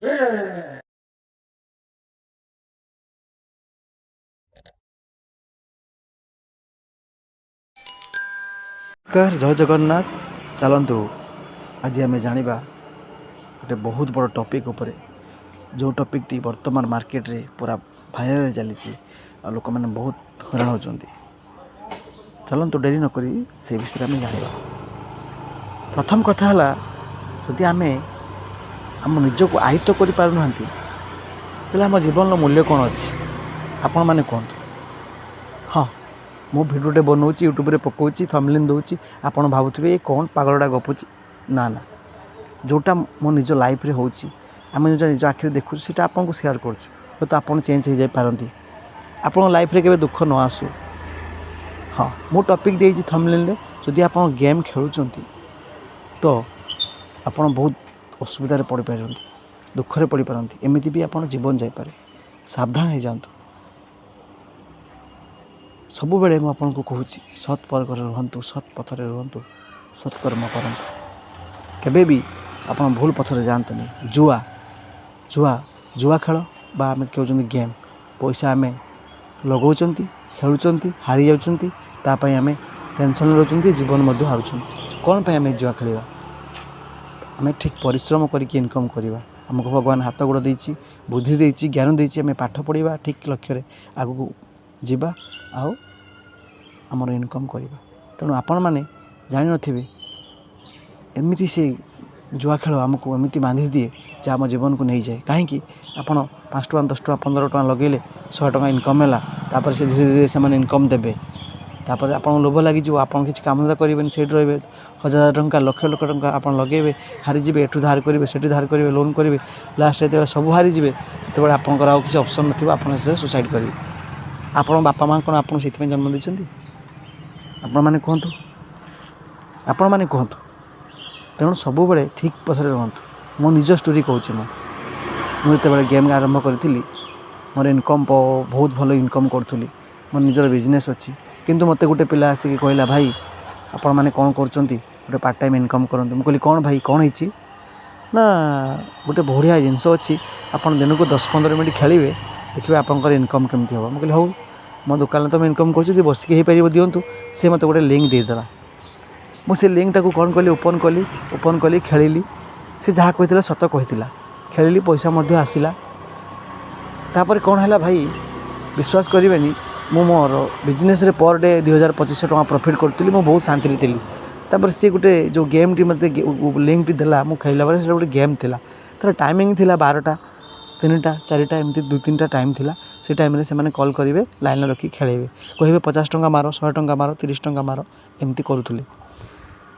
नमस्कार जय जगन्नाथ। चलतु आज आम जाना गोटे बहुत बड़ टॉपिक उपरे जो टॉपिक टी वर्तमान मार्केट रे पूरा भाइराल चली लोक मैंने बहुत हैरान होती। चलतु डेरी नक से विषय में जाना। प्रथम कथा है जदि आम आम निजक आयत्त कर पारना तेल आम जीवन मूल्य कौन अच्छी आपण मैंने कहतु। हाँ मु भिडियोटे बनाऊँगी यूट्यूब रे पकाऊँगी थंबनेल दूसरी आपड़ भावुवे ये कौन पागलटा गपुची ना ना जोटा मो निज लाइफ रे होची आम जो निज आखिर देखु से आपको सेयार करूँ तो आप चेंज हो जापारती आप लाइफ रे केवे दुख न आसू। हाँ मु टॉपिक देती थंबनेल जदि आप गेम खेलुं तो आप बहुत असुविधा पड़ पारती दुखरे पड़ पारती एमती भी आप जीवन जापे सावधान हो जातु। सबु बेले मु आपको कहूँ सत् मार्ग रुहतु सत् पथर रुहतु सत्कर्म करूँ केबे भी आप भूल पथर जातुनि। जुआ जुआ जुआ खेल बा आम कहते गेम पैसा आम लगाउं खेलुं हारी जापाई आम टेंशन रोचते जीवन हारुं कौन पे आम जुआ खेल आम ठीक परिश्रम करके इनकम करवा आमको भगवान हाथ गोड़ देती बुद्धि देती ज्ञान देती आम पाठ पढ़ा ठीक लक्ष्य आगू जीवा आउ आमर इनकम करवा। तेणु आपण मैंने जान थे एमती से जुआ खेल आमको एमती बांधि दिए जे आम जीवन को नहीं जाए कहीं आपड़ 5 टଙ୍କା 10 टଙ୍କା 15 टଙ୍କା लगेले 100 टଙ୍କା इनकम है से धीरे धीरे से इनकम देवे आप लोभ लगे आप किसी कम धंदा करेंगे से रे 1000 टଙ୍କା लक्ष लक्ष टଙ୍କା आप लगे हारीजे एठू धार करेंगे से धार करेंगे लोन करेंगे लास्ट जो सब हारीजे से आपंकर आउ किसी ऑप्शन ना आप सुसाइड करेंगे। आप बापा माँ कौन आपको से जन्म देते आपण मैंने कहतु आपण मैंने कहतु। तेणु सब बेले ठीक पथरे रुहतु। मो निज स्टोरी कहूँ मुझे गेम आरंभ करी मोर इनकम बहुत भल इनकम करी मोर निजर बिजनेस अच्छी किंतु मते गोटे पिला आसिक कहला भाई आपण मैंने कौन कर पार्ट टाइम इनकम करते मुझे कौन भाई कौन होती ना गोटे बढ़िया जिनस अच्छी आप दिन को 10-15 मिनट खेलिए देखिए आपंकर इनकम केमती हम मुझे हो मो दुकान तो इनकम कर बसिक हो पार दिंतु सी मत गोटे लिंक देदेला मुझे लिंक टाक कौन कली ओपन कली खेलिली से जहाँ कहला सत कहला खेलिली पैसा आसला तापर कौन है भाई विश्वास करें मु मोर बिजनेस रे पर डे 2500 टଙ୍କା प्रॉफिट करी बहुत शांति थी। तापर सी गोटे जो गेम टी मत लिंक टी देला मु खेला बेले गोटे गेम थिला तार टाइमिंग थिला 12टा 3टा 4टा एमती 2-3टा टाइम थिला से टाइम रे से माने कॉल करेंगे लाइन रखी खेलेबे कहे 50 टଙ୍କା मार 100 टଙ୍କା मार 30 टଙ୍କା मार एमती करूले।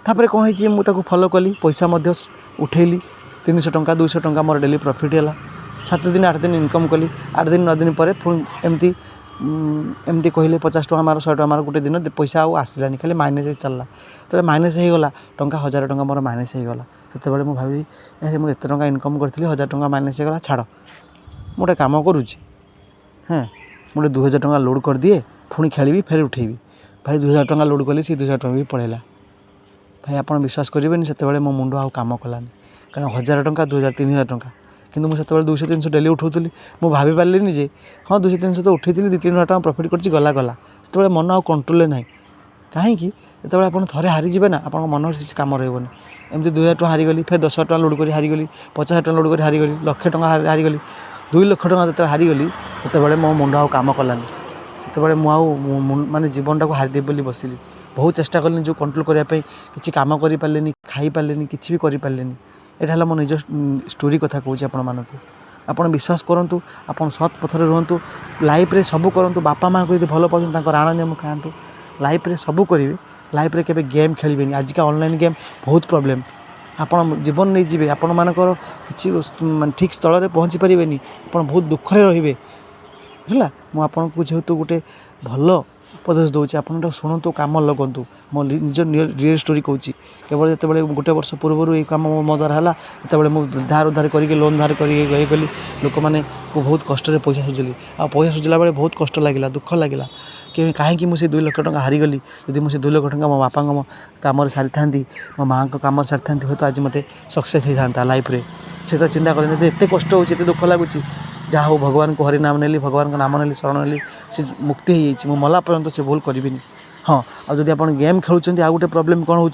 तापर कौन है मुझे फॉलो कली पैसा उठेली 300 टଙ୍କା 200 टଙ୍କା मोर डेली प्रॉफिट है 7 दिन 8 दिन इनकम कली 8 दिन 9 दिन पर एमती एमती कहले 50 टଙ୍କା मार 100 टଙ୍କା मार गोटे दिन पैसा आसलानी खाली माइनस चलला तो माइनस होगला 1000 टଙ୍କା मोर माइनस होगला से भावी यार मुझे एत टଙ୍କା इनकम करी 1000 टଙ୍କା माइनस होगला छाड़ मुझे कम करुँची हाँ मुझे 2000 टଙ୍କା लोड कर दिए पुणी खेली फेर उठेबी भाई 2000 टଙ୍କା लोड कली से 2000 टଙ୍କା भी पड़ेगा भाई आप विश्वास करेंगे से मो मुंड आउ कम कलानी कारण 1000 टଙ୍କା 2000 3000 टଙ୍କା किंतु मुझे 200-300 डेली उठाऊली मुझे भाभी पार्ली जे हाँ 200-300 तो उठे 2-3 टଙ୍କା प्रॉफिट कर गला से मन आउ कंट्रोल ना कहीं जो आप थे हारीजे ना आप मन किसी कम रही एमती 2000 टଙ୍କା हारीगली फिर 10 टଙ୍କା लोड कर हारीगली 50 टଙ୍କା लोड कर हारीगली 1,00,000 टଙ୍କା हारीगली 2,00,000 टଙ୍କା जो हारीगली से मो मुंड आउ कम कलानी से माने जीवन टाक हारीदेवी बोली बसिली बहुत चेष्टा कली जो कंट्रोल करने किसी कम कर पारे खाई पारे किसी भी कर पारे यहाँ है मो निज स्टोरी कथा कहूँ आप विश्वास करूँ आप सत् पथर रुहतु लाइफ रे सब करूँ बापा माँ को भल पाँच राण नियम खातु लाइफ रे सब करेंगे लाइफ रे केबे गेम खेलें आजिका ऑनलाइन गेम बहुत प्रॉब्लम आप जीवन नहीं जी आपण मानकर किसी ठीक स्थल में पहुँची पारे आप बहुत दुखरे रे है मुझे जेहेतु गोटे भल उपदेश दूसरी आप शुणु कम लगतु मो निज रियल स्टोरी कहूँ केवल जो गोटे वर्ष पूर्व ये कम मो द्वारा है जो मुझे धार उधार करके लोन धार करी गली लोक मैंने को बहुत कष्ट पैसा सुझिली आ पैसा सुझला बेले बहुत कष्ट लगे दुख लगे कि कहीं मुझे 2,00,000 टଙ୍କା हारीगली जब मुझे 2,00,000 टଙ୍କା मो बापा कम सारी था मो माँ को कम सारी था हूँ तो आज मत सक्सेस होता लाइफ रे से तो चिंता करें एत कष्ट हो दुख लगुच जहाँ हो भगवान को हरिनाम नेली भगवान को नाम नेली शरण नेली से मुक्ति हो जाइए मला पर्यंत से भूल करी हाँ आदि आप गेम खेलुँच आ गए प्रोब्लेम कौन हो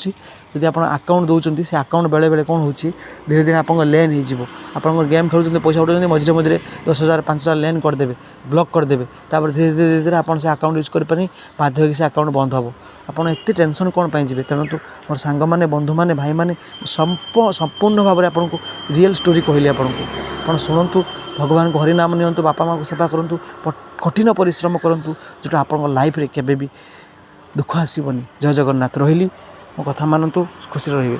आप आकाउंट दौरान से आकाउंट बेले बेले कौन हो धीरे धीरे आप लेन हो आप गेम खेलुँच पैसा उठाते मझे मझे 10,000 5,000 लेन करदे ब्लॉक करदे धीरे धीरे धीरे धीरे आप आकाउंट यूज करें बाध्य हो आकाउंट बंद हम आपड़ एत टेंशन कौन पाई जी तेणु तो मोर सांग मैंने बंधु मैंने भाई मैंने संपूर्ण भाव में आपको रियल स्टोरी कहली आपको शुणु भगवान को हरिनाम नियंतु बापा माँ को सेवा करूँ कठिन परिश्रम करूँ जोटा आप लाइफ रे केबे भी दुख आसबनी जय जगन्नाथ रही मो कथा मानतु खुशी रहिए।